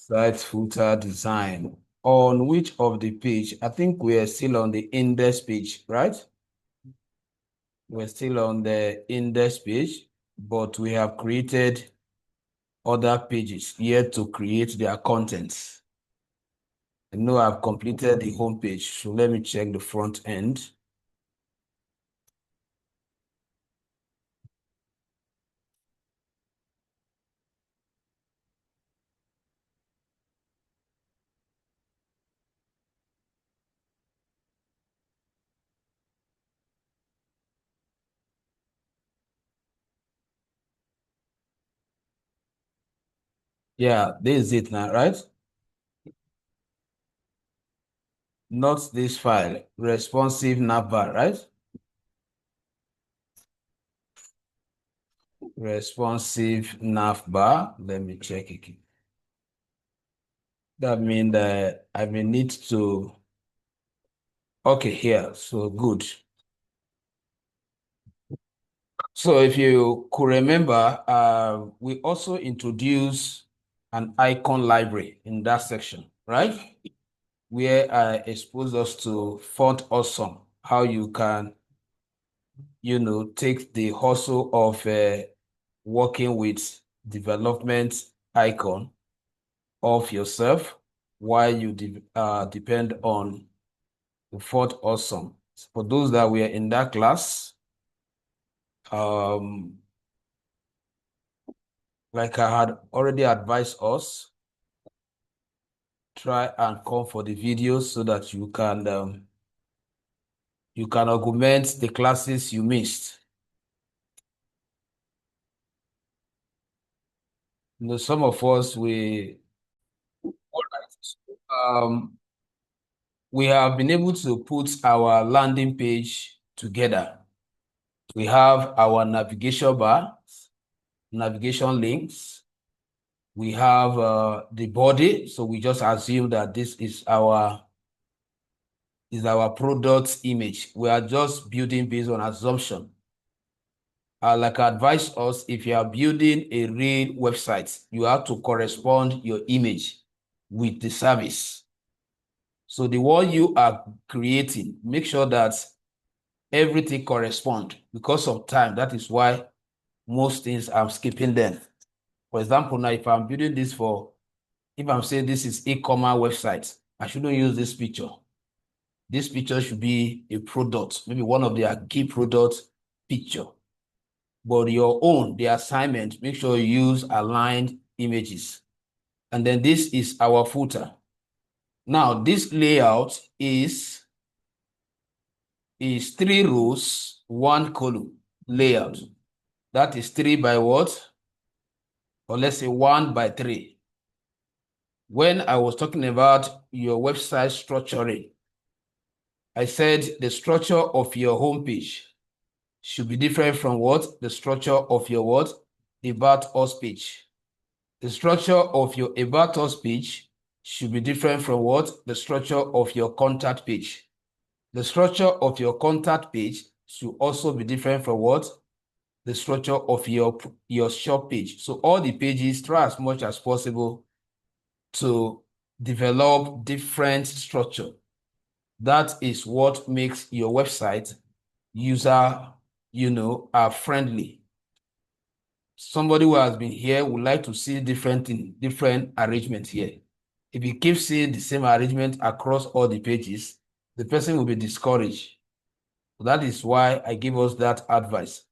Site footer design. On which of the page? I think we are still on the index page, right? We're still on the index page, but we have created other pages here to create their contents. I know I've completed the home page, so let me check the front end. Yeah, this is it now, right? Not this file, responsive navbar, right? Responsive navbar. Let me check it. That means that I may need to, okay, here, so good. So if you could remember, we also introduced an icon library in that section, right? Where I exposed us to Font Awesome, how you can, take the hustle of working with development icon of yourself while you depend on the Font Awesome. For those that were in that class, like I had already advised us, try and come for the videos so that you can augment the classes you missed. Some of us um we have been able to put our landing page together. We have our navigation bar, navigation links. We have the body, so we just assume that this is our product image. We are just building based on assumption. Like I advise us, if you are building a real website, you have to correspond your image with the service. So the one you are creating, make sure that everything corresponds because of time. That is why most things I'm skipping them. For example, now if I'm building this if I'm saying this is e-commerce website, I shouldn't use this picture. This picture should be a product, maybe one of their key product picture. But your own, the assignment, make sure you use aligned images. And then this is our footer. Now, this layout is 3 rows, 1 column layout. That is 3 by what? Or let's say 1 by 3. When I was talking about your website structuring, I said the structure of your homepage should be different from what? The structure of your what? About Us page. The structure of your About Us page should be different from what? The structure of your contact page. The structure of your contact page should also be different from what? The structure of your shop page. So all the pages, try as much as possible to develop different structure. That is what makes your website user, friendly. Somebody who has been here would like to see different arrangement here. If you keep seeing the same arrangement across all the pages, the person will be discouraged. That is why I give us that advice.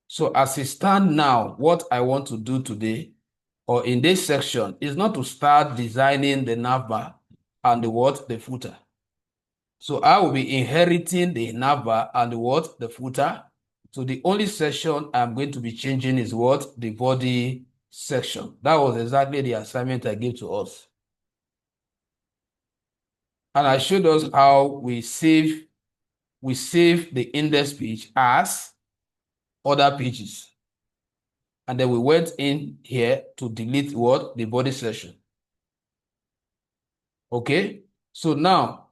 So as it stands now, what I want to do today or in this section is not to start designing the navbar and the footer. So I will be inheriting the navbar and the footer. So the only section I'm going to be changing is the body section. That was exactly the assignment I gave to us. And I showed us how we save the index page as other pages. And then we went in here to delete the body section. Okay, so now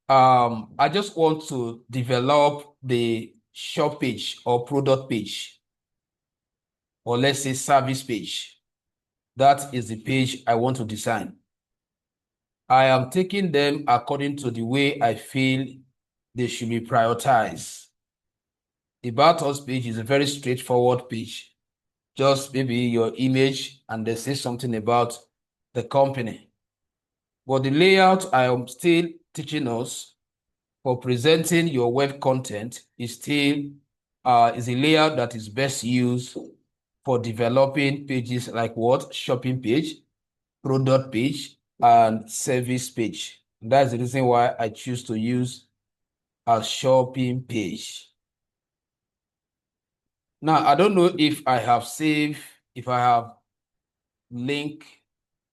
I just want to develop the shop page or product page, or let's say service page. That is the page I want to design. I am taking them according to the way I feel they should be prioritized. The About Us page is a very straightforward page. Just maybe your image and they say something about the company. But the layout I am still teaching us for presenting your web content is still is a layout that is best used for developing pages like what? Shopping page, product page, and service page. That's the reason why I choose to use a shopping page. Now, I don't know if I have saved, if I have linked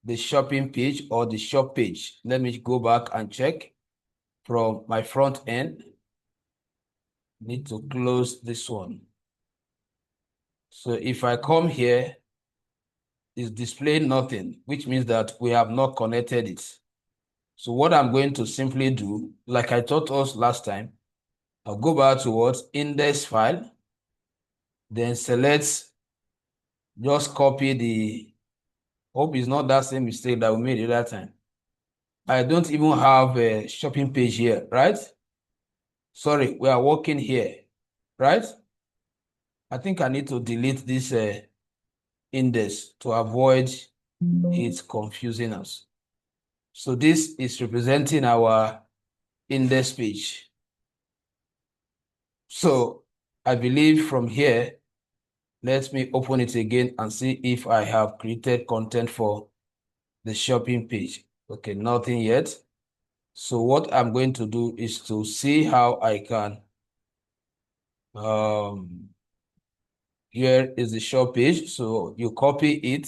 the shopping page or the shop page. Let me go back and check from my front end. Need to close this one. So if I come here, it's displaying nothing, which means that we have not connected it. So what I'm going to simply do, like I taught us last time, I'll go back to what? Index file, then select, just copy the, hope it's not that same mistake that we made the other time. I don't even have a shopping page here, right? Sorry, we are working here, right? I think I need to delete this index to avoid it confusing us. So this is representing our index page. So I believe from here, let me open it again and see if I have created content for the shopping page. Okay, nothing yet. So what I'm going to do is to see how I can, here is the shop page. So you copy it,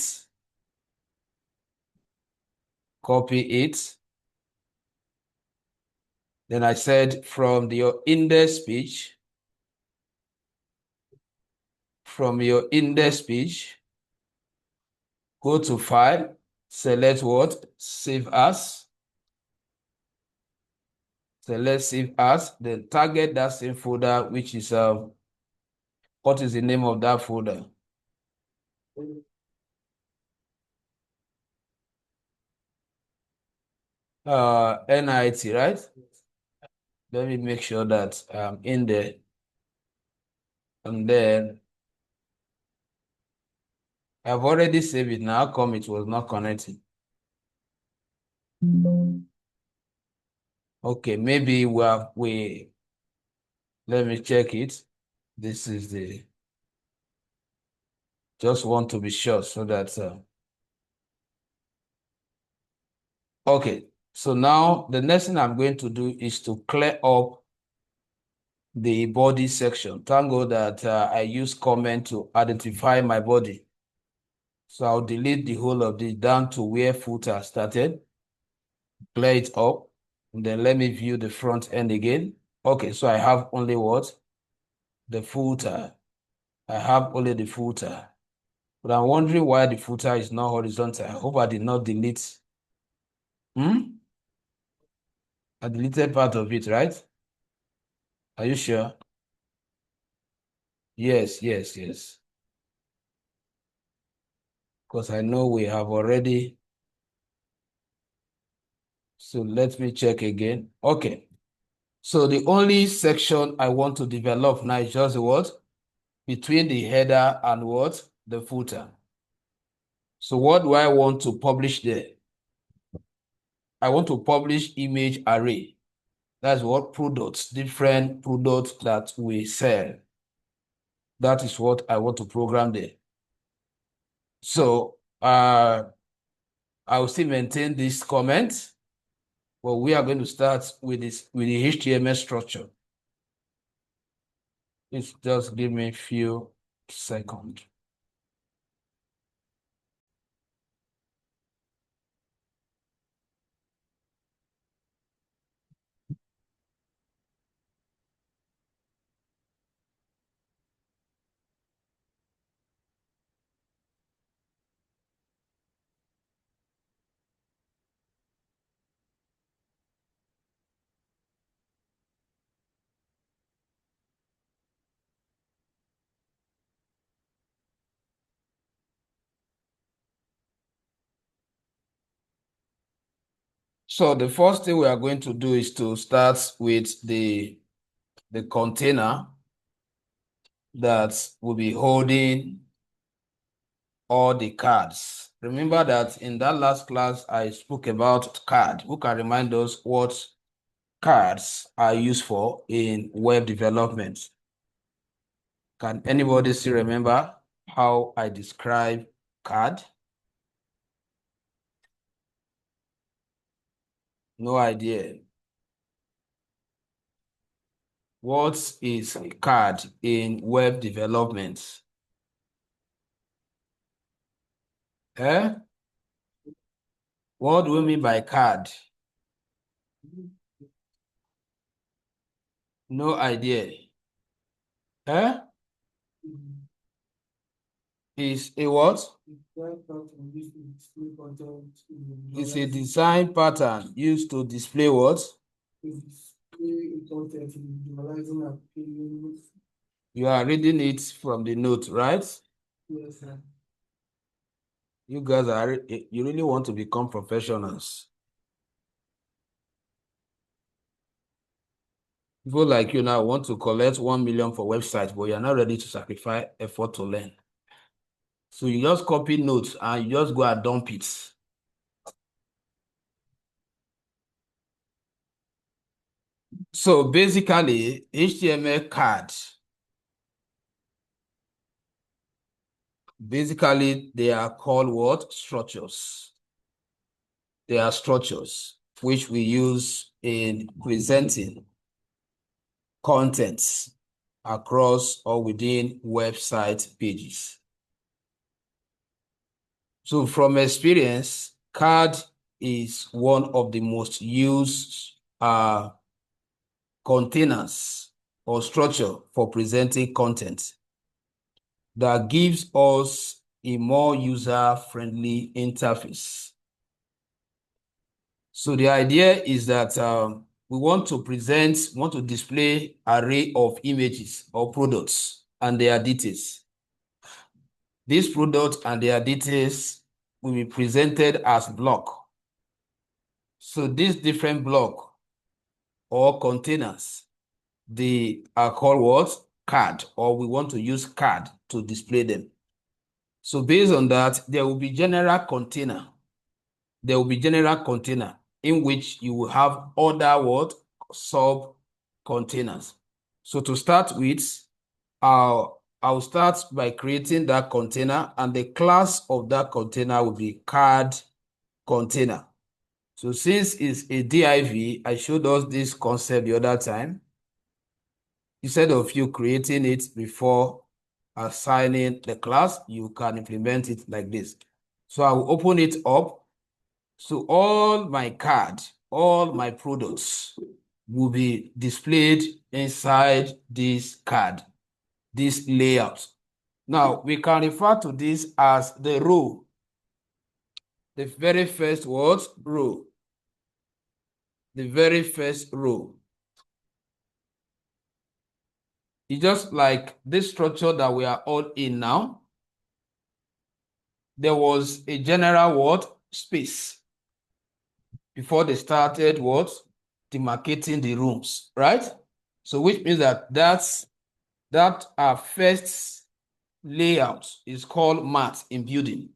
Then I said from your index page, go to File, select what? Save As. Select Save As, then target that same folder, which is, what is the name of that folder? NIT, right? Let me make sure that I'm in there. And then I've already saved it. Now, how come it was not connecting? Okay, maybe let me check it. This is just want to be sure so that, okay. So now the next thing I'm going to do is to clear up the body section. Thank God that I use comment to identify my body. So I'll delete the whole of this down to where footer started, clear it up, and then let me view the front end again. Okay, so I have only what? The footer. I have only the footer. But I'm wondering why the footer is not horizontal. I hope I did not delete. I deleted part of it, right? Are you sure? Yes. Because I know we have already. So let me check again. Okay. So the only section I want to develop now is just what? Between the header and what? The footer. So what do I want to publish there? I want to publish image array. That's what products, different products that we sell. That is what I want to program there. So I will still maintain this comment, but we are going to start with the HTML structure. Just give me a few seconds. So the first thing we are going to do is to start with the container that will be holding all the cards. Remember that in that last class, I spoke about card. Who can remind us what cards are used for in web development? Can anybody still remember how I describe card? No idea. What is a card in web development? Eh? What do we mean by card? No idea. Eh? Is a what? It's a design pattern used to display what? You are reading it from the note, right? Yes, sir. You guys you really want to become professionals. People like you now want to collect 1 million for website, but you're not ready to sacrifice effort to learn. So you just copy notes and you just go and dump it. So basically, HTML cards, basically they are called what? Structures. They are structures which we use in presenting contents across or within website pages. So from experience, card is one of the most used containers or structure for presenting content that gives us a more user-friendly interface. So the idea is that we want to display array of images or products and their details. These products and their details will be presented as block. So these different block or containers, they are called what? Card, or we want to use card to display them. So based on that, there will be general container. There will be general container in which you will have other what? Sub containers. So to start with, I'll start by creating that container, and the class of that container will be card container. So since it's a div, I showed us this concept the other time. Instead of you creating it before assigning the class, you can implement it like this. So I will open it up. So all my cards, all my products will be displayed inside this card, this layout. Now, we can refer to this as the row. The very first word, row. The very first row. It's just like this structure that we are all in now. There was a general word, space, before they started what? Demarcating the rooms, right? So which means that our first layout is called mat in building.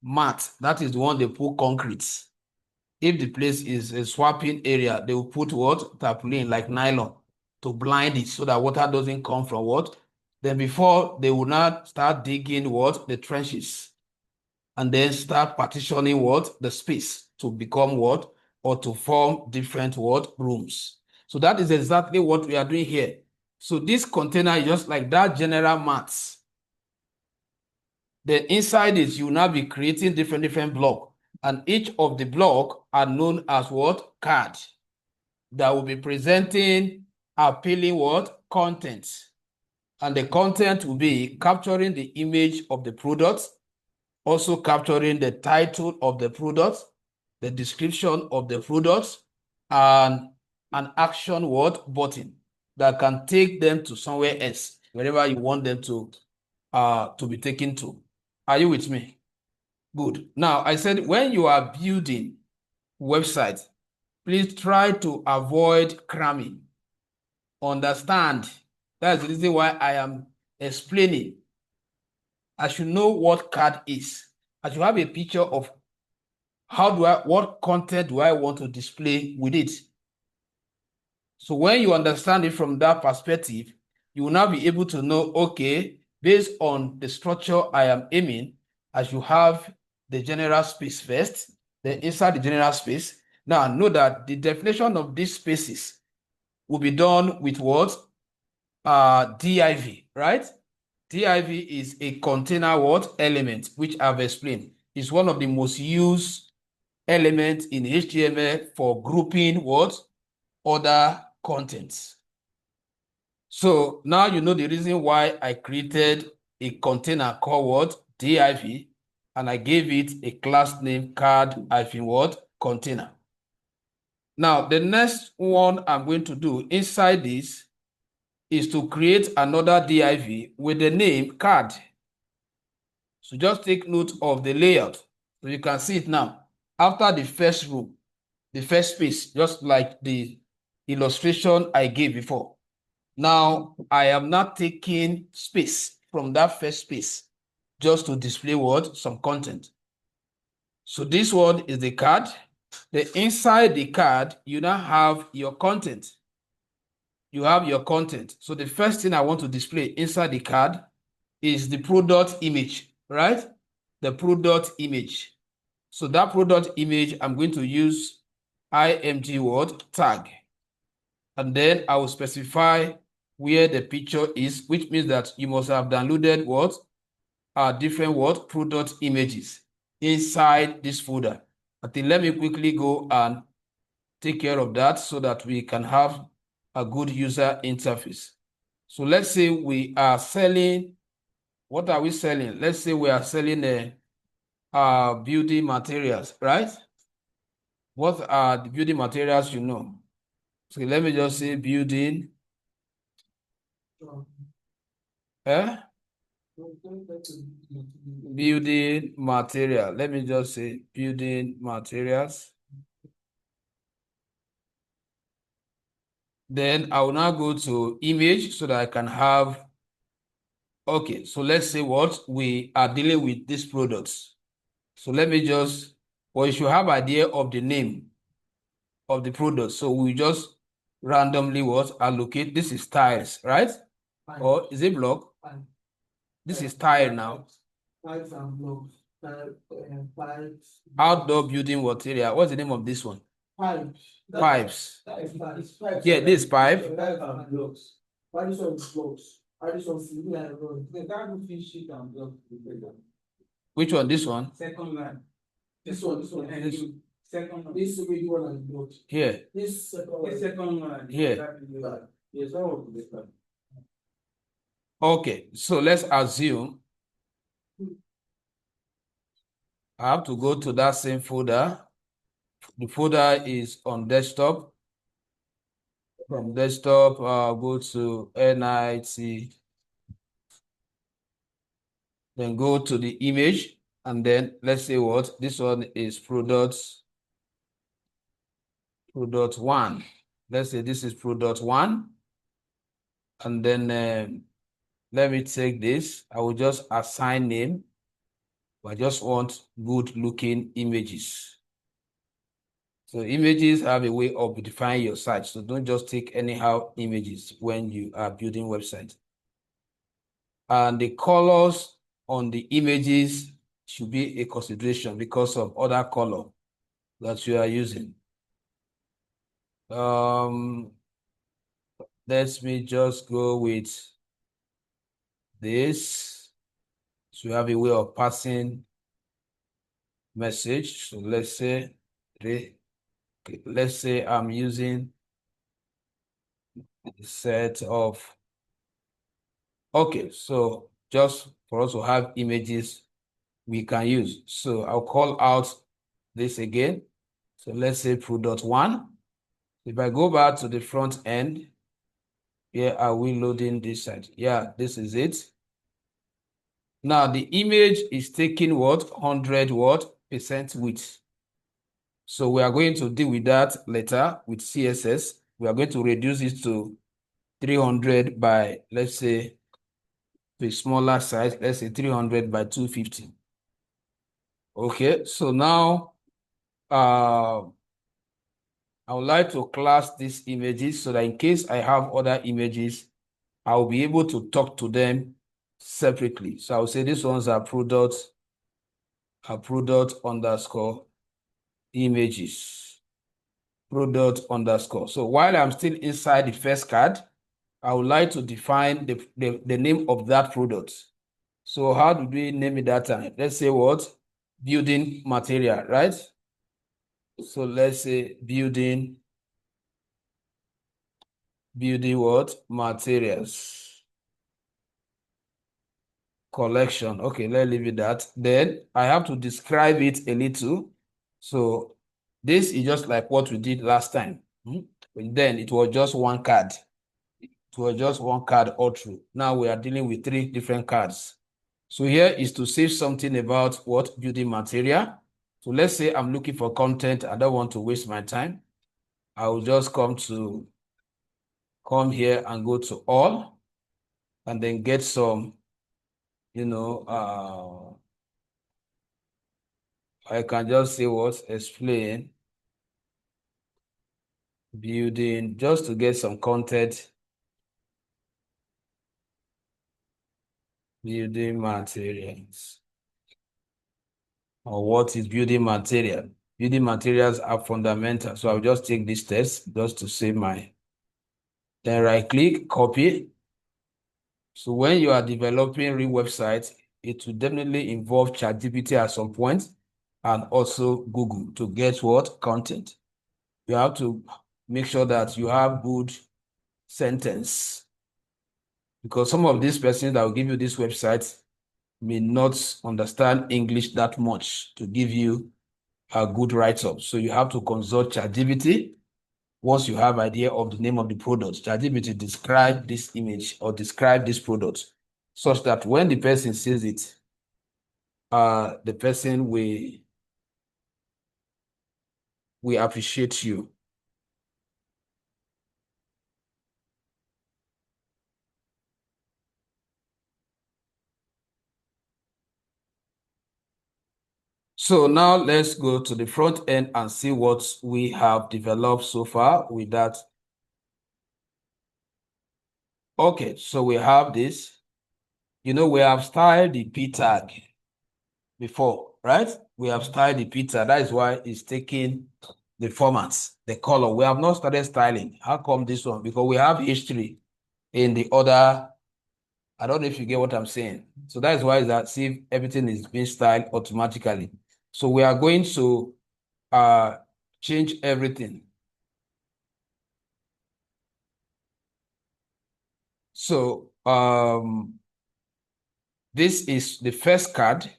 Mat, that is the one they put concrete. If the place is a swapping area, they will put what? Tarpaulin, like nylon, to blind it so that water doesn't come from what? Then before they will not start digging what? The trenches. And then start partitioning what? The space to become what? Or to form different what? Rooms. So that is exactly what we are doing here. So this container is just like that general mats. Then inside it, you will now be creating different block. And each of the block are known as what? Card. That will be presenting appealing what? Content. And the content will be capturing the image of the product, also capturing the title of the product, the description of the product, and an action word button that can take them to somewhere else, wherever you want them to be taken to. Are you with me? Good. Now, I said when you are building website, please try to avoid cramming. Understand. That's the reason why I am explaining. I should know what card is. I should have a picture of what content do I want to display with it. So when you understand it from that perspective, you will now be able to know, okay, based on the structure I am aiming, I should have the general space first, then inside the general space. Now know that the definition of these spaces will be done with what? div, right? Div is a container what? Element, which I've explained. It's one of the most used elements in HTML for grouping what? Other contents. So now you know the reason why I created a container called what? div, and I gave it a class name card-what? Container. Now the next one I'm going to do inside this is to create another div with the name card. So just take note of the layout. So you can see it now. After the first row, the first space, just like the illustration I gave before. Now, I am not taking space from that first space just to display what? Some content. So this one is the card. Then inside the card, you now have your content. You have your content. So the first thing I want to display inside the card is the product image, right? The product image. So that product image, I'm going to use img word tag. And then I will specify where the picture is, which means that you must have downloaded what are different what product images inside this folder. I think let me quickly go and take care of that so that we can have a good user interface. So let's say we are selling, what are we selling? Let's say we are selling building materials, right? What are the building materials you know? So let me just say building. Building material. Let me just say building materials. Then I will now go to image so that I can have, okay, so let's say what we are dealing with these products. So let me just, well, you should have idea of the name of the product. So we just randomly what allocate, this is tiles, right? Fine. Or is it block? Fine. This is tile now. Pipes and blocks. Pipes. Outdoor building material. What's the name of this one? Pipes. Pipes. That is pipes. Yeah, this pipe. Pipes and blocks. Why this one blocks? Why this one cement and road? They can't do sheet and block. Which one? This one? Second line. This one. This one. This second line. This will be one and block. Here. This second line. This second line. Here. Yes, that one. This one. Okay, so let's assume I have to go to that same folder. The folder is on desktop. From desktop, I'll go to NIT. Then go to the image. And then let's say what? This one is product one. Let's say this is product one. And then let me take this. I will just assign name. I just want good looking images. So images have a way of defining your site. So don't just take anyhow images when you are building websites. And the colors on the images should be a consideration because of other color that you are using. Let me just go with this. So you have a way of passing message. So let's say I'm using a set of, okay, so just for us to have images we can use. So I'll call out this again. So let's say product one. If I go back to the front end, here are we loading this side? Yeah, this is it. Now the image is taking what? 100% width. So we are going to deal with that later with CSS. We are going to reduce it to 300 by, let's say, to a smaller size, let's say 300 by 250. Okay, so now I would like to class these images so that in case I have other images, I'll be able to talk to them separately. So I'll say these ones are product underscore images, product underscore. So while I'm still inside the first card, I would like to define the name of that product. So how do we name it that time? Let's say what? Building material, right? So let's say building what? Materials. Collection. Okay, let's leave it that. Then I have to describe it a little. So this is just like what we did last time. Then it was just one card. It was just one card all through. Now we are dealing with 3 different cards. So here is to say something about what? Building material. So let's say I'm looking for content. I don't want to waste my time. I will just come here and go to all and then get some, I can just say what? Explain building, just to get some content. Building materials. Or what is building material? Building materials are fundamental. So I'll just take this test just to save my. Then right click, copy. So when you are developing real websites, it will definitely involve ChatGPT at some point and also Google to get what? Content. You have to make sure that you have good sentence, because some of these persons that will give you this website may not understand English that much to give you a good write-up. So you have to consult ChatGPT. Once you have idea of the name of the product, ChatGPT describe this image or describe this product such that when the person sees it, the person will appreciate you. So now let's go to the front end and see what we have developed so far with that. Okay, so we have this. We have styled the P tag before, right? We have styled the P tag. That is why it's taking the formats, the color. We have not started styling. How come this one? Because we have history in the other. I don't know if you get what I'm saying. So that is why it's that see everything is being styled automatically. So we are going to change everything. So this is the first card.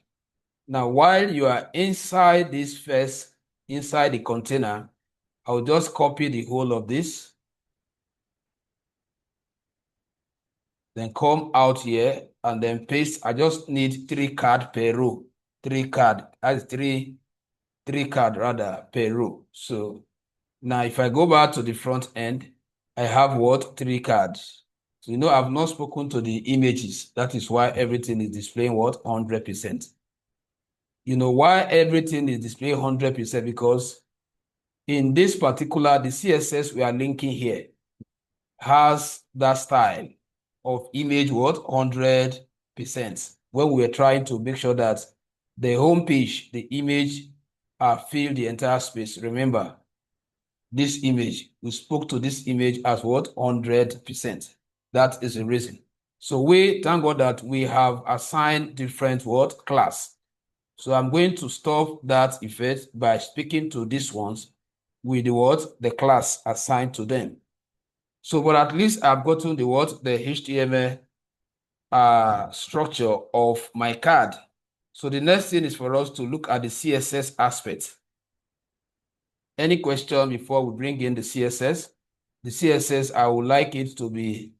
Now, while you are inside inside the container, I'll just copy the whole of this. Then come out here and then paste. I just need 3 cards per row. 3 cards. That's three card rather per row. So now if I go back to the front end, I have what? 3 cards. So I've not spoken to the images. That is why everything is displaying what? 100%. Why everything is displaying 100%? Because in this particular, the CSS we are linking here has that style of image what? 100%. When we are trying to make sure that the home page, the image fill the entire space. Remember, this image, we spoke to this image as what? 100%. That is the reason. So we thank God that we have assigned different what? Class. So I'm going to stop that effect by speaking to these ones with the what? The class assigned to them. So, but at least I've gotten the what? The HTML structure of my card. So the next thing is for us to look at the CSS aspect. Any question before we bring in the CSS? The CSS, I would like it to be,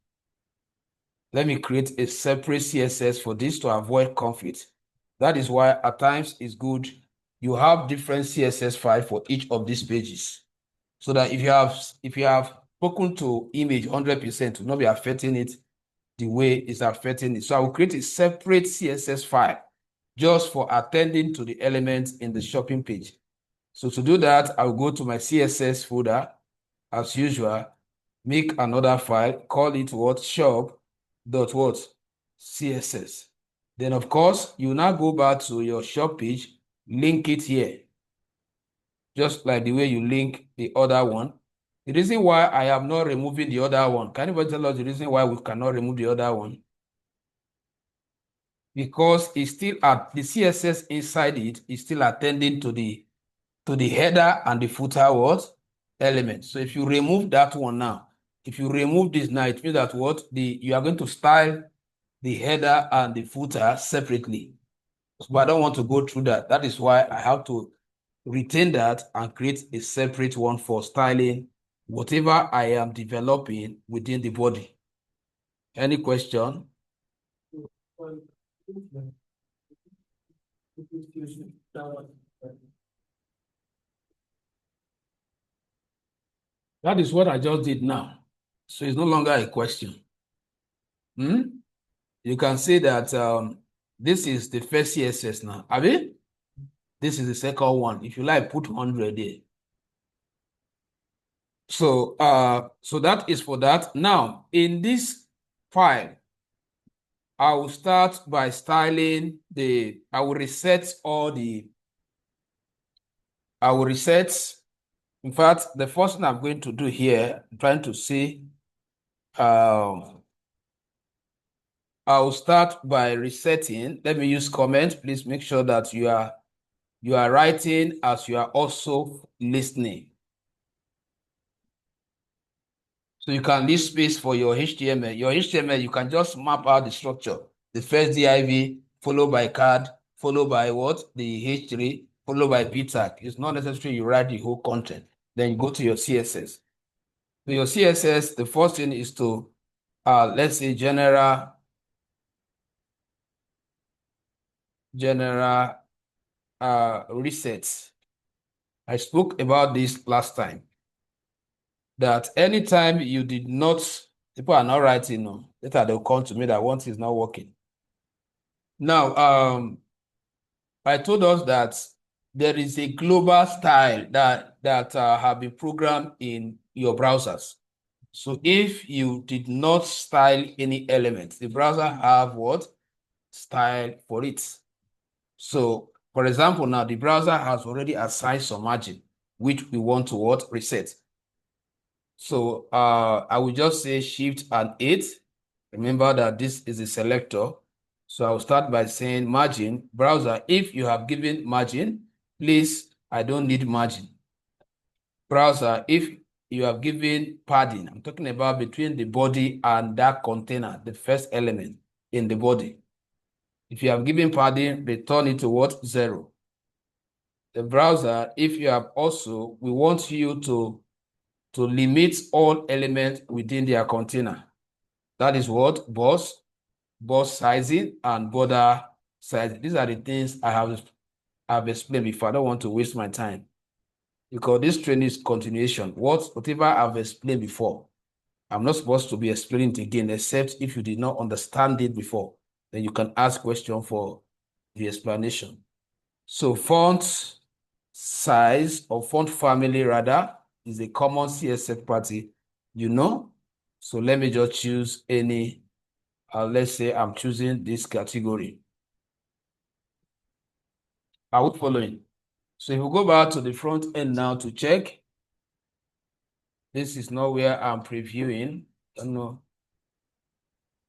let me create a separate CSS for this to avoid conflict. That is why at times it's good you have different CSS file for each of these pages. So that if you have spoken to image 100%, will not be affecting it the way it's affecting it. So I will create a separate CSS file just for attending to the elements in the shopping page. So to do that, I will go to my CSS folder as usual, make another file, call it what? Shop dot what? CSS. Then of course, you now go back to your shop page, link it here, just like the way you link the other one. The reason why I am not removing the other one, can anybody tell us the reason why we cannot remove the other one? Because it's still at the CSS inside it is still attending to the header and the footer what? Element. So if you remove that one now, if you remove this now, it means that what? You are going to style the header and the footer separately. But I don't want to go through that. That is why I have to retain that and create a separate one for styling whatever I am developing within the body. Any question? That is what I just did now. So it's no longer a question. You can see that this is the first CSS now. Abi? This is the second one. If you like, put 100 there. So, so that is for that. Now, in this file, I will start by styling I will reset. In fact, the first thing I'm going to do here, I'm trying to see, I will start by resetting. Let me use comment. Please make sure that you are writing as you are also listening. So you can leave space for your HTML. Your HTML, you can just map out the structure. The first div, followed by card, followed by what? The H3, followed by p tag. It's not necessary you write the whole content. Then you go to your CSS. So your CSS, the first thing is to, let's say general resets. I spoke about this last time, that anytime you did not, people are not writing, no, later they'll come to me that one is not working. Now, I told us that there is a global style that have been programmed in your browsers. So if you did not style any element, the browser have what? Style for it. So, for example, now the browser has already assigned some margin, which we want to what? Reset. So I will just say Shift and 8. Remember that this is a selector. So I'll start by saying margin. Browser, if you have given margin, please, I don't need margin. Browser, if you have given padding, I'm talking about between the body and that container, the first element in the body. If you have given padding, return it to what? 0. The browser, if you have also, we want you to limit all elements within their container. That is what? Boss sizing, and border sizing. These are the things I have explained before. I don't want to waste my time because this training is continuation. Whatever I've explained before, I'm not supposed to be explaining it again, except if you did not understand it before. Then you can ask question for the explanation. So font size, or font family rather, is a common CSS property, you know. So let me just choose any, let's say I'm choosing this category. Are we following? So if we go back to the front end now to check, this is not where I'm previewing. I don't know.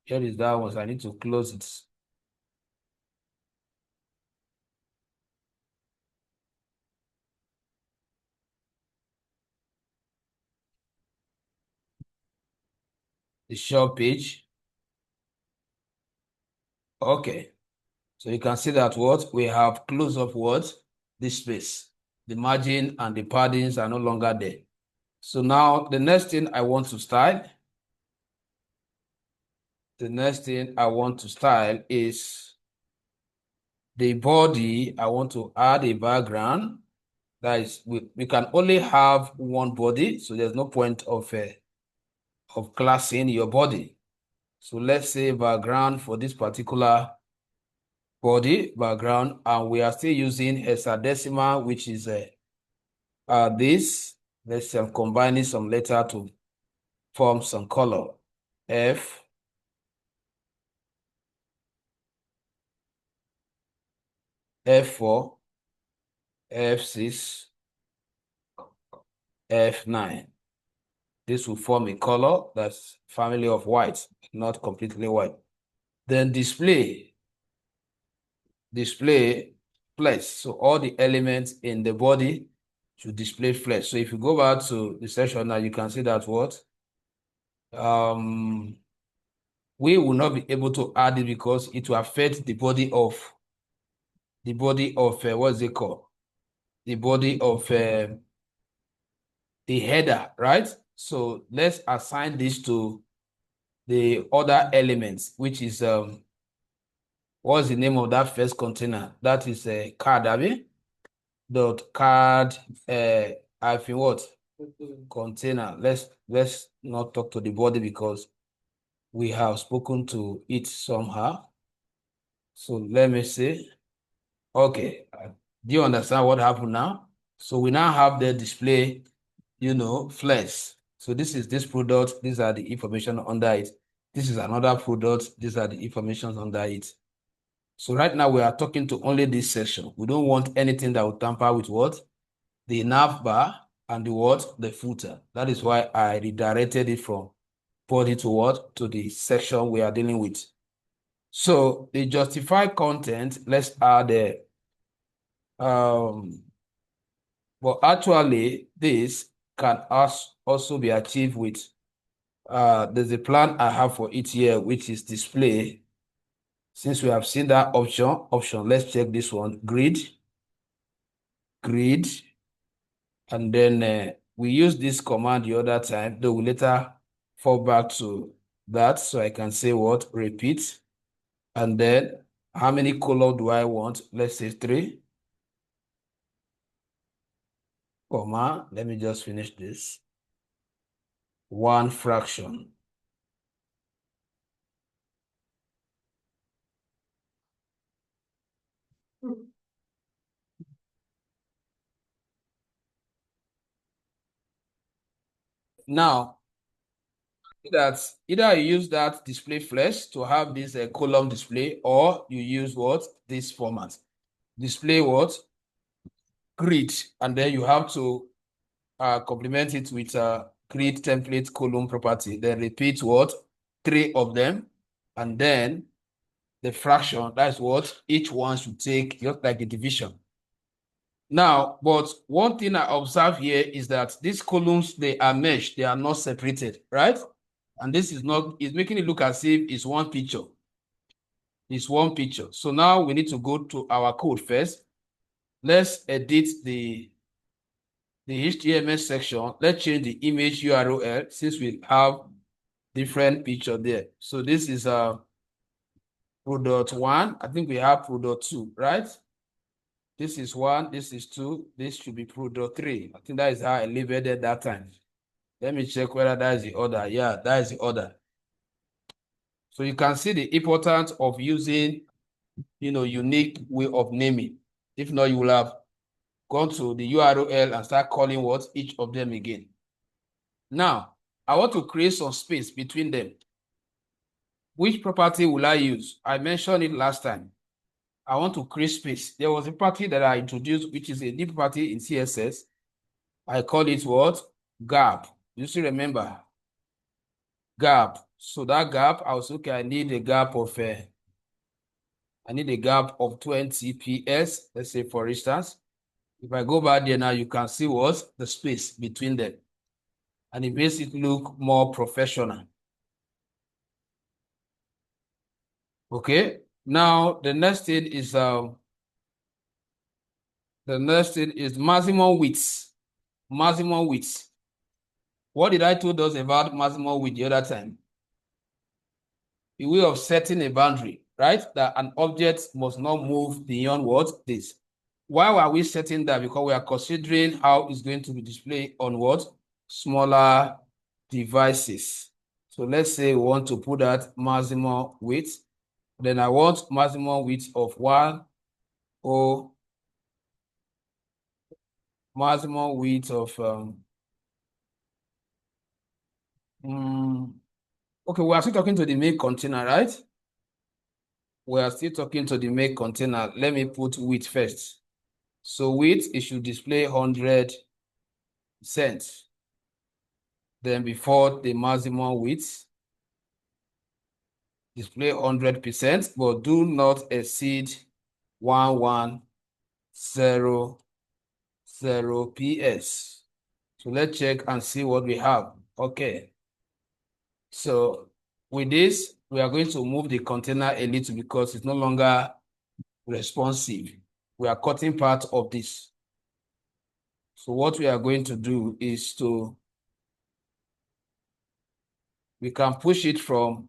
Here is that one, so I need to close it. The shop page. Okay. So you can see that what we have closed up what? This space. The margin and the paddings are no longer there. So now the next thing I want to style, is the body, I want to add a background. That is, we can only have one body, so there's no point of classing your body. So let's say background for this particular body background, and we are still using hexadecimal, which is this. Let's say I'm combining some letter to form some color. F, F4, F6, F9. This will form a color that's family of white, not completely white. Then display flesh. So all the elements in the body should display flesh. So if you go back to the section now, you can see that what we will not be able to add it because it will affect the body of what's it called? The body of the header, right? So let's assign this to the other elements, which is what's the name of that first container? That is a card, Abby. Dot card hyphen what? Container. Let's not talk to the body because we have spoken to it somehow. So let me see. Okay. Do you understand what happened now? So we now have the display, flesh. So this is this product. These are the information under it. This is another product. These are the information under it. So right now we are talking to only this section. We don't want anything that will tamper with what? The nav bar and the what? The footer. That is why I redirected it from body to what? To the section we are dealing with. So the justified content, let's add the but actually this can also be achieved with there's a plan I have for it here, which is display. Since we have seen that option, let's check this one, grid, and then we use this command the other time, though we later fall back to that. So I can say what? Repeat. And then how many color do I want? Let's say 3. Comma, let me just finish this. 1 fraction. Now, that either you use that display flesh to have this column display, or you use what? This format. Display what? Grid. And then you have to complement it with grid template column property. Then repeat what? 3 of them. And then the fraction, that's what each one should take, just like a division. Now, but one thing I observe here is that these columns, they are meshed, they are not separated, right? And this is not, it's making it look as if it's one picture. It's one picture. So now we need to go to our code first. Let's edit the HTML section. Let's change the image URL since we have different picture there. So this is product 1. I think we have product 2, right? This is 1, this is 2, this should be product 3. I think that is how I labeled it that time. Let me check whether that is the order. Yeah, that is the order. So you can see the importance of using, unique way of naming. If not, you will have gone to the URL and start calling what? Each of them again. Now, I want to create some space between them. Which property will I use? I mentioned it last time. I want to create space. There was a property that I introduced, which is a new property in CSS. I call it what? Gap. You still remember? Gap. So that gap, I was okay, I need a gap of 20 PS. Let's say, for instance, if I go back there now, you can see what? The space between them. And it makes it look more professional. Okay. Now, the next thing is maximum width. Maximum width. What did I told us about maximum width the other time? A way of setting a boundary. right? That an object must not move beyond what? This. Why are we setting that? Because we are considering how it's going to be displayed on what? Smaller devices. So let's say we want to put that maximum width. Then I want maximum width of 1 or maximum width of okay, we are still talking to the main container, right? We are still talking to the main container. Let me put width first. So width, it should display 100%. Then before the maximum width, display 100%, but do not exceed 1100 PS. So let's check and see what we have. Okay. So with this, we are going to move the container a little because it's no longer responsive. We are cutting part of this. So what we are going to do is we can push it from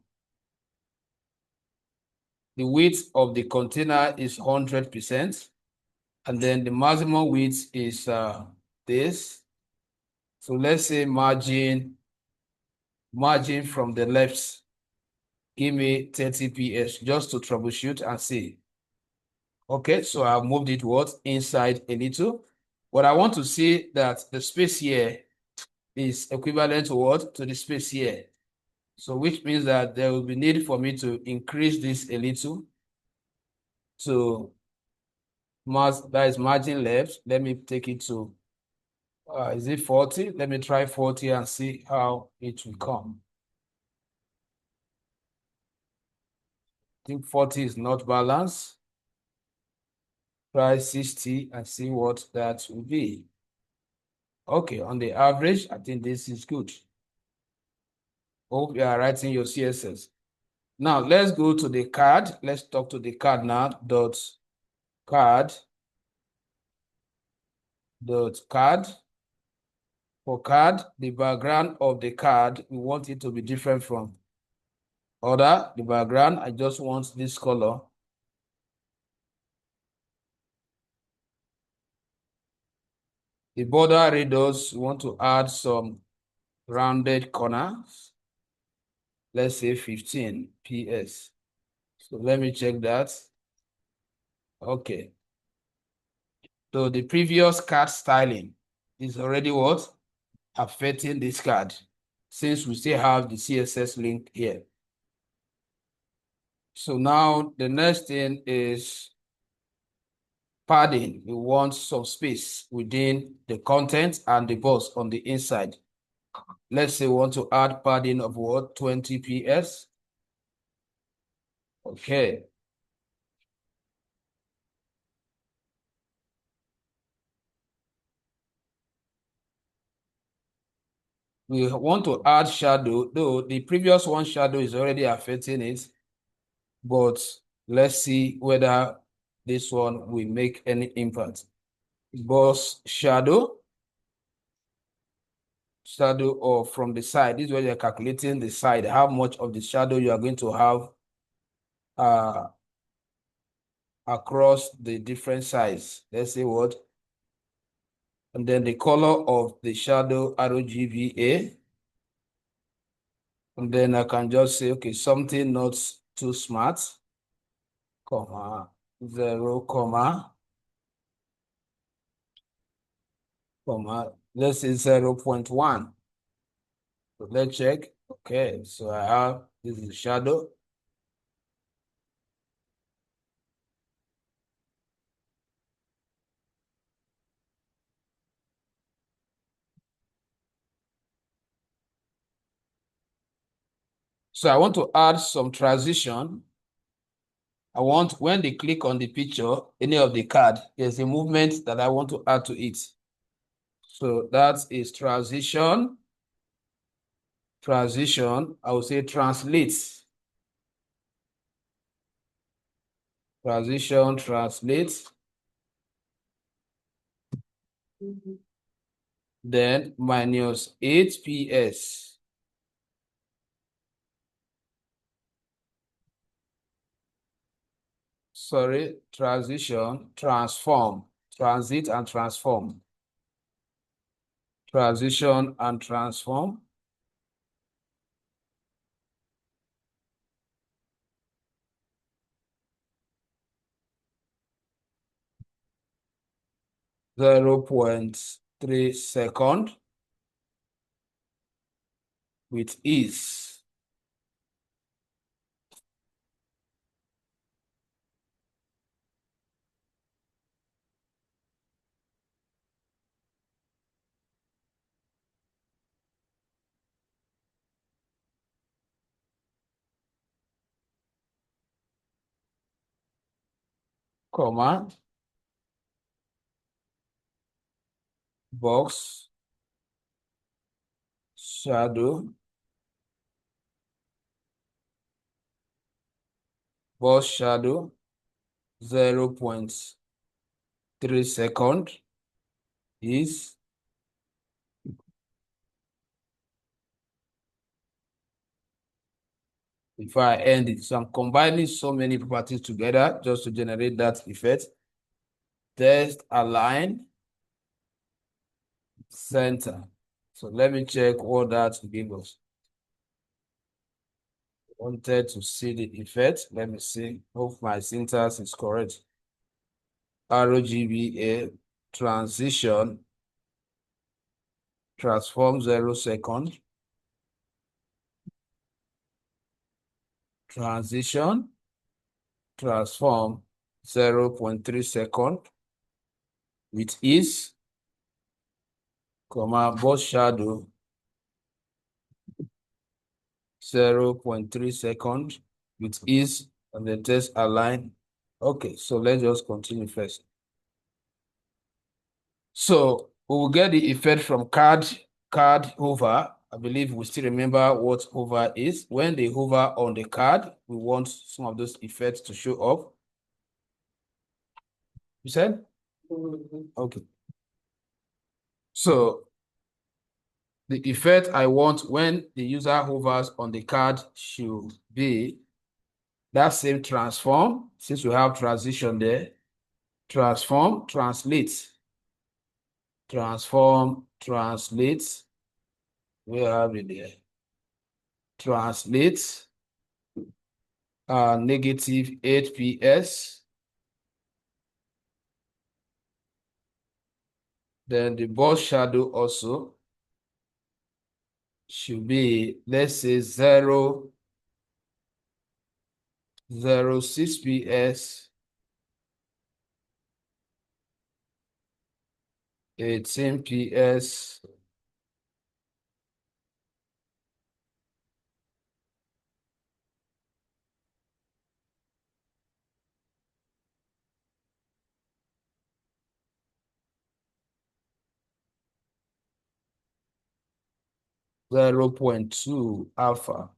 the width of the container is 100%, and then the maximum width is this. So let's say margin from the left, give me 30 PS just to troubleshoot and see. Okay, so I've moved it inside a little, but I want to see that the space here is equivalent to to the space here. So which means that there will be need for me to increase this a little to that is margin left. Let me take it to is it 40? Let me try 40 and see how it will come. I think 40 is not balanced. Try 60 and see what that will be. Okay, on the average, I think this is good. Hope you are writing your CSS. Now let's go to the card. Let's talk to the card now. Card. For card, the background of the card, we want it to be different from the background. I just want this color. The border radius, we want to add some rounded corners. Let's say 15 PS. So let me check that. Okay. So the previous card styling is already affecting this card, since we still have the CSS link here. So now the next thing is padding. We want some space within the content and the box on the inside. Let's say we want to add padding of 20 PS. Okay. We want to add shadow, though the previous one shadow is already affecting it, but let's see whether this one will make any impact. Boss shadow or from the side. This is where you're calculating the side, how much of the shadow you are going to have across the different sides. Let's say and then the color of the shadow RGBA. And then I can just say, okay, something not too smart, comma, 0, comma, let's say 0.1. So let's check. Okay, so I have this is shadow. So I want to add some transition. I want when they click on the picture, any of the card, there's a movement that I want to add to it. So that is transition. I would say translate. Translate. Then minus 8 PS. sorry, transition, transform, transit and transform. Transition and transform. Zero 0.3 second with ease. Comma, box, shadow, box shadow, 0.3 second is if I end it. So I'm combining so many properties together just to generate that effect. Test, align, center. So let me check what that gives us. Wanted to see the effect. Let me see. Hope my syntax is correct. ROGBA transition transform 0 second. Transition transform 0.3 second with ease, comma, both shadow 0.3 second with ease, and the test align. Okay, so let's just continue first. So we will get the effect from card hover. I believe we still remember what hover is. When they hover on the card, we want some of those effects to show up. You said? Okay. So the effect I want when the user hovers on the card should be that same transform, since we have transition there. Transform, translate. Transform, translate. We have it there. Translate, negative 8 PS. Then the boss shadow also should be, let's say 0.06 PS, 18 PS, .2 alpha.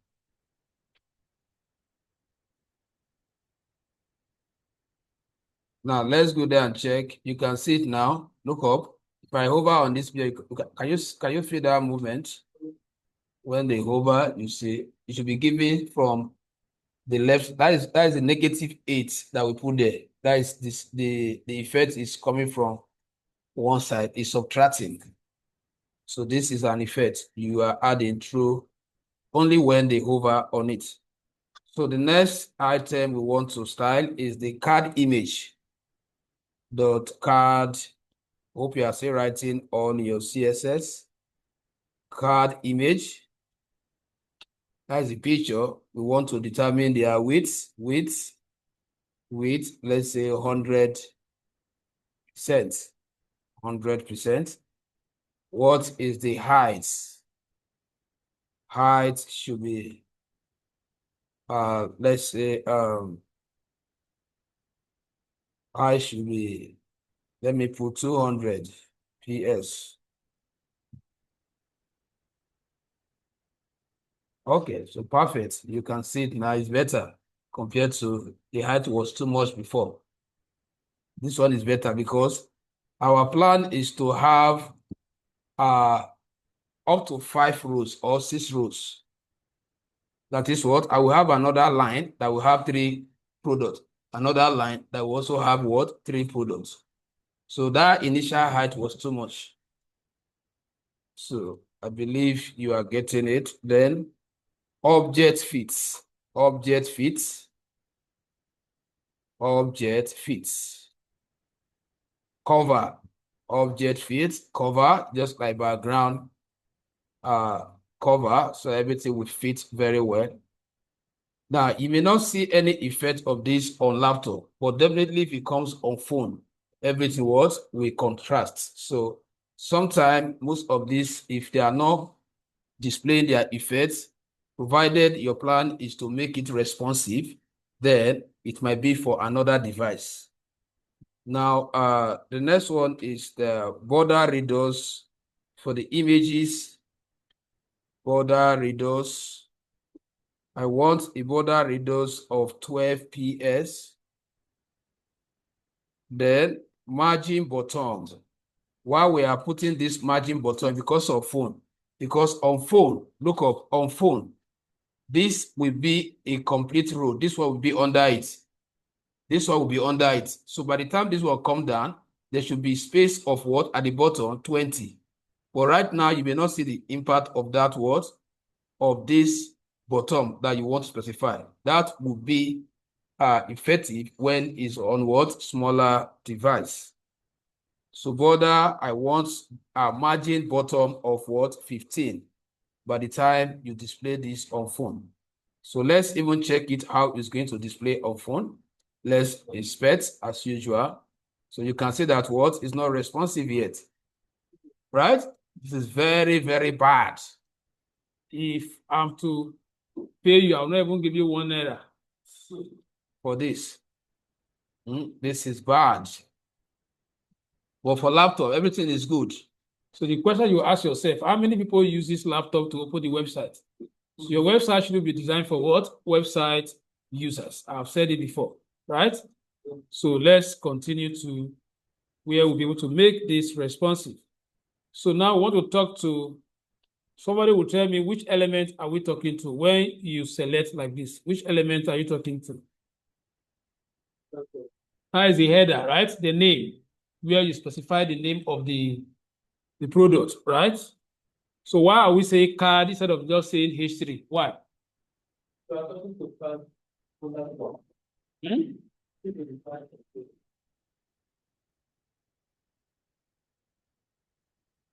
Now let's go there and check. You can see it now. Look up. If I hover on this, can you feel that movement? When they hover, you see it should be given from the left. That is the negative 8 that we put there. That is this the effect is coming from one side, is subtracting. So this is an effect you are adding through only when they hover on it. So the next item we want to style is the card image. Dot card. Hope you are still writing on your CSS. Card image. That's the picture. We want to determine their width, let's say 100%. 100%. What is the height? Height should be, let's say, height should be, let me put 200 PS. Okay, so perfect. You can see it now, it's better compared to the height was too much before. This one is better because our plan is to have up to 5 rows or 6 rows. That is what I will have another line that will have 3 products. another line that will also have what? 3 products. So that initial height was too much. So I believe you are getting it. Then object fits. Object fits. Object fits. Cover. Object fits. Cover, just like background cover. So everything will fit very well. Now, you may not see any effect of this on laptop, but definitely if it comes on phone, everything will contrast. So sometimes most of these, if they are not displaying their effects, provided your plan is to make it responsive, then it might be for another device. Now, the next one is the border radius for the images. Border radius. I want a border radius of 12 ps. Then margin buttons. Why we are putting this margin button? Because of phone. Because on phone, look up on phone, this will be a complete row. This one will be under it. This one will be under it. So by the time this will come down, there should be space of what at the bottom? 20. But right now, you may not see the impact of that word of this bottom that you want to specify. That will be effective when it's on what? Smaller device. So border, I want a margin bottom of what? 15 by the time you display this on phone. So let's even check it how it's going to display on phone. Let's inspect as usual. So you can see that what is not responsive yet, right? This is very, very bad. If I'm to pay you, I'll not even give you 1 naira for this. This is bad. But for laptop, everything is good. So the question you ask yourself, how many people use this laptop to open the website? So your website should be designed for what? Website users. I've said it before, right? So let's continue to where we'll be able to make this responsive. So now I want to talk to somebody will tell me which element are we talking to when you select like this? Which element are you talking to? How is the header, right? The name, where you specify the name of the product, right? So why are we saying card instead of just saying history? Why? Hmm?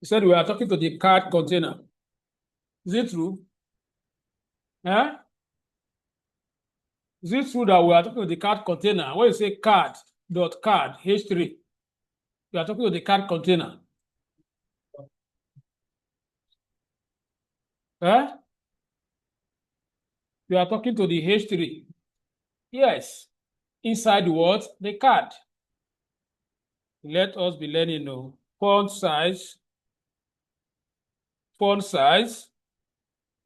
He said we are talking to the card container. Is it true? Huh? Is it true that we are talking to the card container? When you say card history, you are talking to the card container. Huh? You are talking to the history. Yes. Inside what? The card. Let us be learning now. Font size. Font size.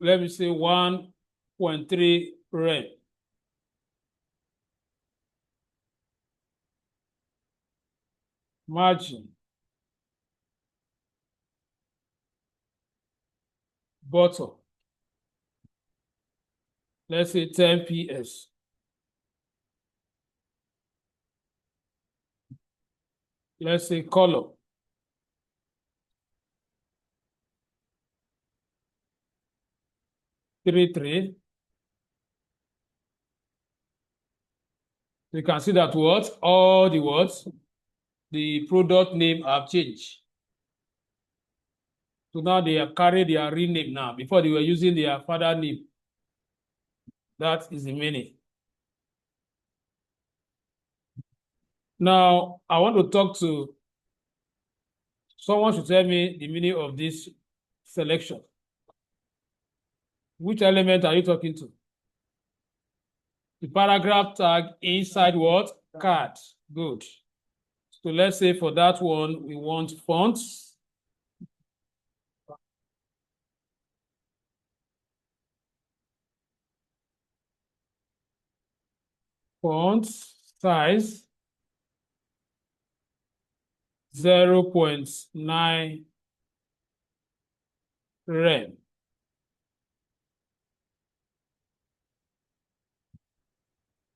Let me say 1.3 rem. Margin. Bottom. Let's say 10 ps. Let's say color. Three. You can see that what? All the words, the product name have changed. So now they have carried their real name now. Before they were using their father name. That is the meaning. Now, I want to talk to someone to tell me the meaning of this selection. Which element are you talking to? The paragraph tag inside what? Card. Good. So let's say for that one, we want fonts. Font size 0.9 rem.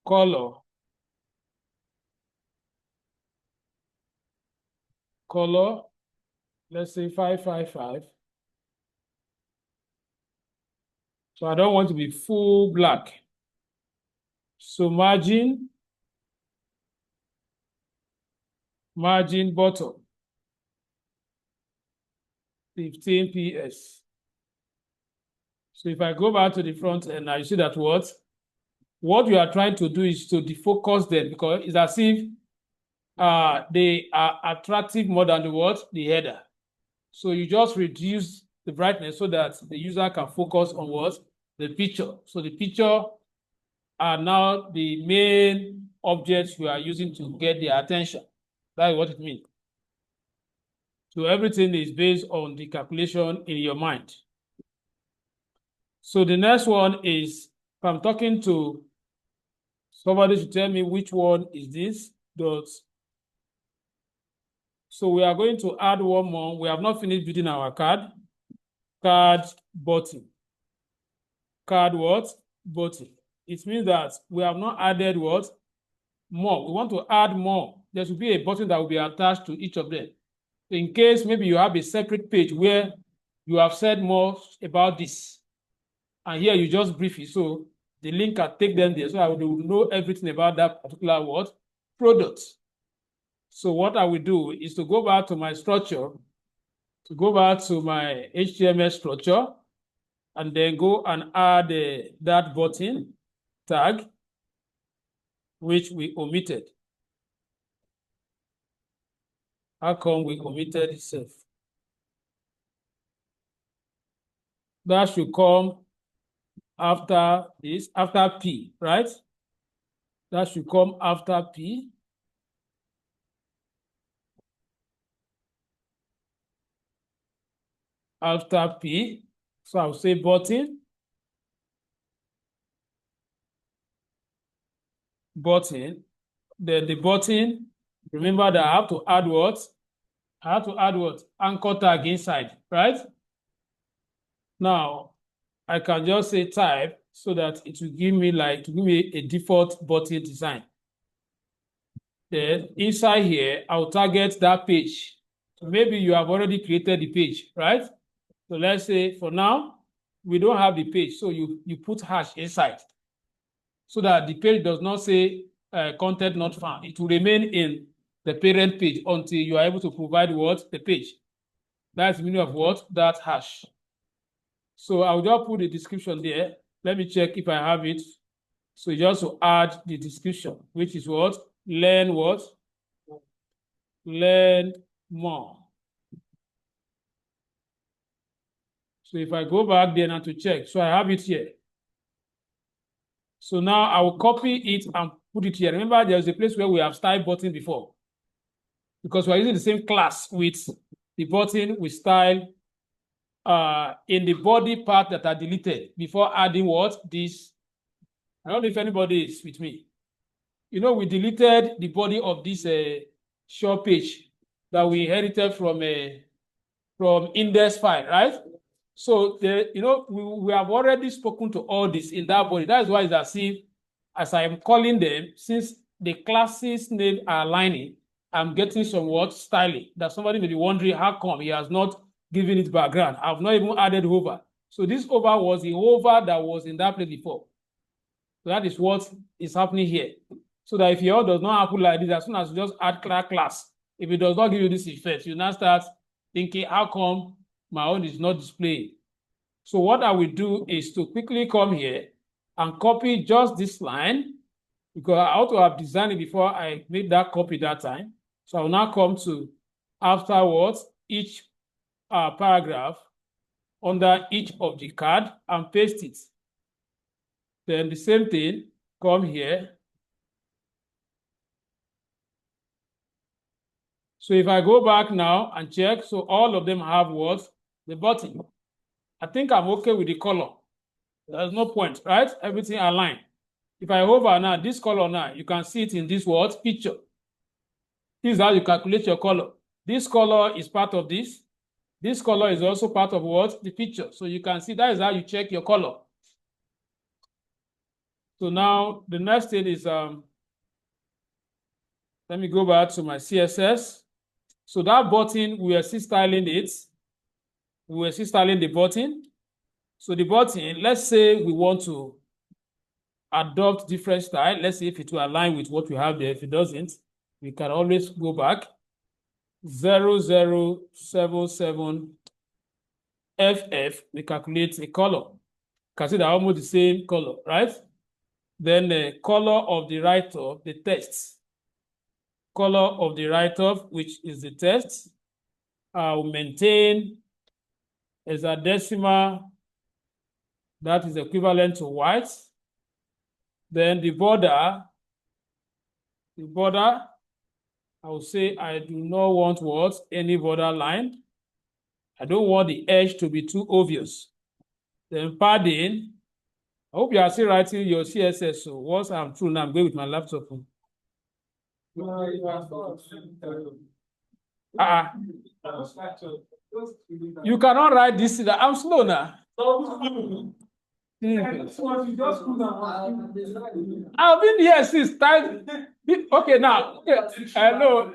Color color, let's say 555. So I don't want to be full black. So margin bottom, 15 ps. So if I go back to the front end, now you see that what you are trying to do is to defocus them, because it's as if they are attractive more than the header. So you just reduce the brightness so that the user can focus on the picture. So the picture are now the main objects you are using to get their attention. That's what it means. So everything is based on the calculation in your mind. So the next one is, if I'm talking to somebody to tell me which one is this dot. So we are going to add one more. We have not finished building our card button. Card what? Button. It means that we have not added what? More. We want to add more. There should be a button that will be attached to each of them. In case maybe you have a separate page where you have said more about this, and here you just brief it. So the link can take them there, so I will know everything about that particular product. So what I will do is to go back to my structure, to go back to my HTML structure, and then go and add that button tag, which we omitted. How come we omitted itself? That should come after this, after P, right? That should come after P. After P. So I'll say button. Button. Then the button, remember that I have to add what? I have to add what? Anchor tag inside, right? Now, I can just say type so that it will give me a default button design. Then inside here, I'll target that page. So maybe you have already created the page, right? So let's say for now, we don't have the page. So you put hash inside so that the page does not say content not found. It will remain in the parent page until you are able to provide the page. That's the meaning of that hash. So I'll just put the description there. Let me check if I have it. So you just to add the description, which is learn more. So if I go back there now to check, so I have it here. So now I will copy it and put it here. Remember, there's a place where we have style button before, because we're using the same class with the button with style in the body part that are deleted before adding this. I don't know if anybody is with me. We deleted the body of this short page that we inherited from index file, right? So we have already spoken to all this in that body. That is why it's as if, as I am calling them, since the classes name are aligning, I'm getting some styling that somebody may be wondering how come he has not given it background. I've not even added hover. So this hover was the hover that was in that place before. So that is what is happening here. So that if your does not happen like this, as soon as you just add class, if it does not give you this effect, you now start thinking, how come my own is not displayed? So what I will do is to quickly come here and copy just this line, because I ought to have designed it before I made that copy that time. So I will now come to afterwards each paragraph under each of the card and paste it. Then the same thing, come here. So if I go back now and check, so all of them have the button. I think I'm okay with the color. There's no point, right? Everything aligned. If I hover now, this color now, you can see it in this picture. This is how you calculate your color. This color is part of this. This color is also part of the picture. So you can see that is how you check your color. So now the next thing is, let me go back to my CSS. So that button, we are still styling it. We are still styling the button. So the button, let's say we want to adopt different style. Let's see if it will align with what we have there. If it doesn't, we can always go back. 0077 FF, we calculate a color. You can see they're almost the same color, right? Then the color of the write-off, the text. Color of the write-off, which is the text, will maintain as a decimal that is equivalent to white. Then the border, I will say I do not want what? Any border line. I don't want the edge to be too obvious. Then padding, I hope you are still writing your CSS. So once I'm through now, I'm going with my laptop. You cannot write this. I'm slow now. I've been here since time. Okay, now. Okay. Hello.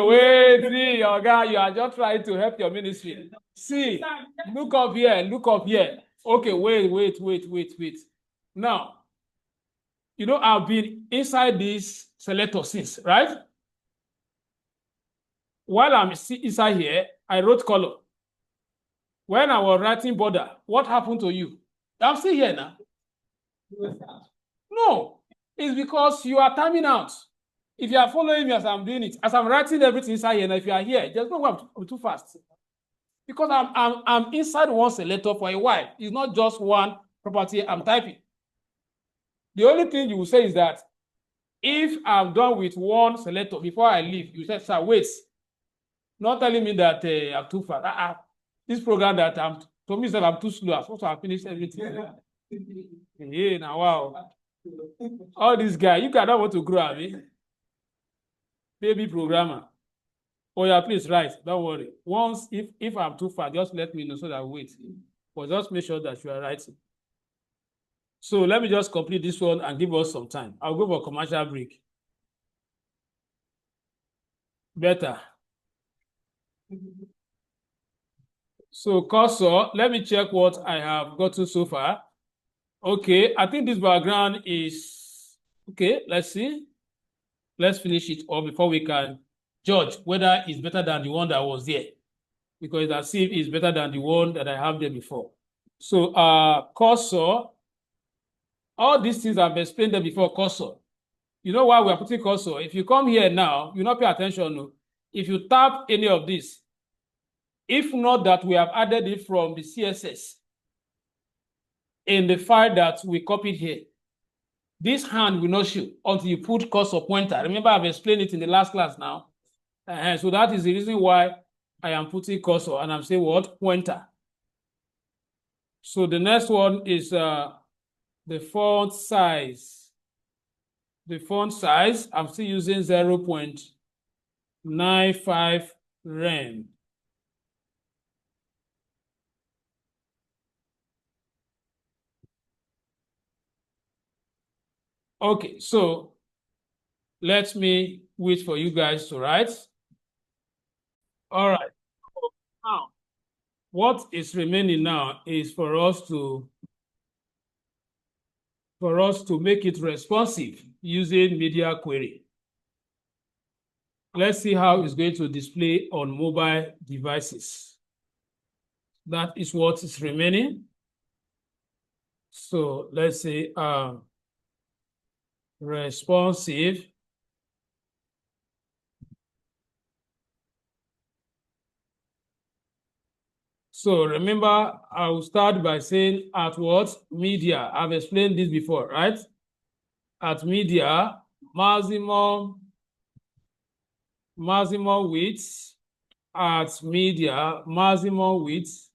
Wait, your guy, you are just trying to help your ministry. See, look up here. Okay, wait. Now, I've been inside this selector since, right? While I'm inside here, I wrote color. When I was writing border, what happened to you? I'm still here now. No, it's because you are timing out. If you are following me as I'm doing it, as I'm writing everything inside here, and if you are here, just don't go too fast. Because I'm inside one selector for a while. It's not just one property I'm typing. The only thing you will say is that if I'm done with one selector before I leave, you say, sir, wait. Not telling me that I'm too fast. This program that to me said I'm too slow. I'm supposed to have finished everything. Yeah, now wow. All these guys, you cannot want to grow up, eh? Baby programmer. Oh yeah, please write. Don't worry. Once if I'm too far, just let me know so that I wait. But just make sure that you are writing. So let me just complete this one and give us some time. I'll go for a commercial break. Better. So cursor, let me check what I have gotten so far. Okay, I think this background is okay. Let's see. Let's finish it all before we can judge whether it's better than the one that was there, because I see it's better than the one that I have there before. So cursor, all these things I've explained them before. Cursor, you know why we're putting cursor? If you come here now, you not pay attention. No? If you tap any of this, if not that we have added it from the CSS in the file that we copied here, this hand will not show until you put cursor pointer. Remember, I've explained it in the last class now. So that is the reason why I am putting cursor and I'm saying what? Pointer. So the next one is the font size. The font size, I'm still using 0.95 rem. Okay, so let me wait for you guys to write. All right. Now, what is remaining now is for us to make it responsive using media query. Let's see how it's going to display on mobile devices. That is what is remaining. So let's say responsive. So remember, I will start by saying at what? Media. I've explained this before, right? At media, maximum width. At media, maximum width.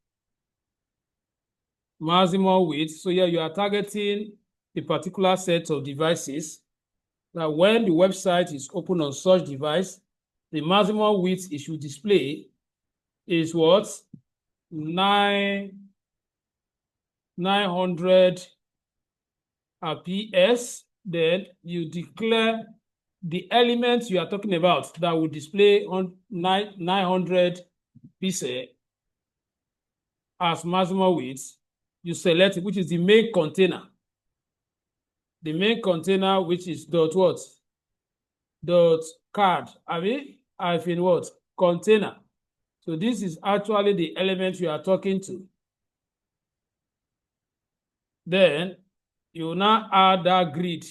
So yeah, you are targeting a particular set of devices. That when the website is open on such device, the maximum width it should display is what? 900 PS. Then you declare the elements you are talking about that will display on 900 pixels as maximum width, you select it, which is the main container. The main container, which is dot what? Dot card. I've been what? Container. So this is actually the element you are talking to. Then you now add that grid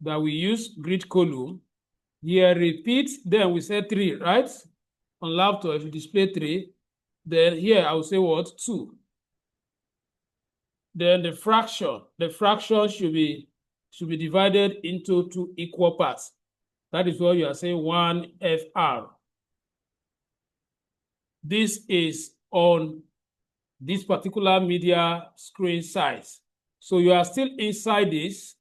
that we use, grid column. Here repeat, then we say 3, right? On laptop, if you display 3, then here I will say what? 2. Then the fraction should be divided into 2 equal parts. That is what you are saying 1 FR. This is on this particular media screen size. So you are still inside this.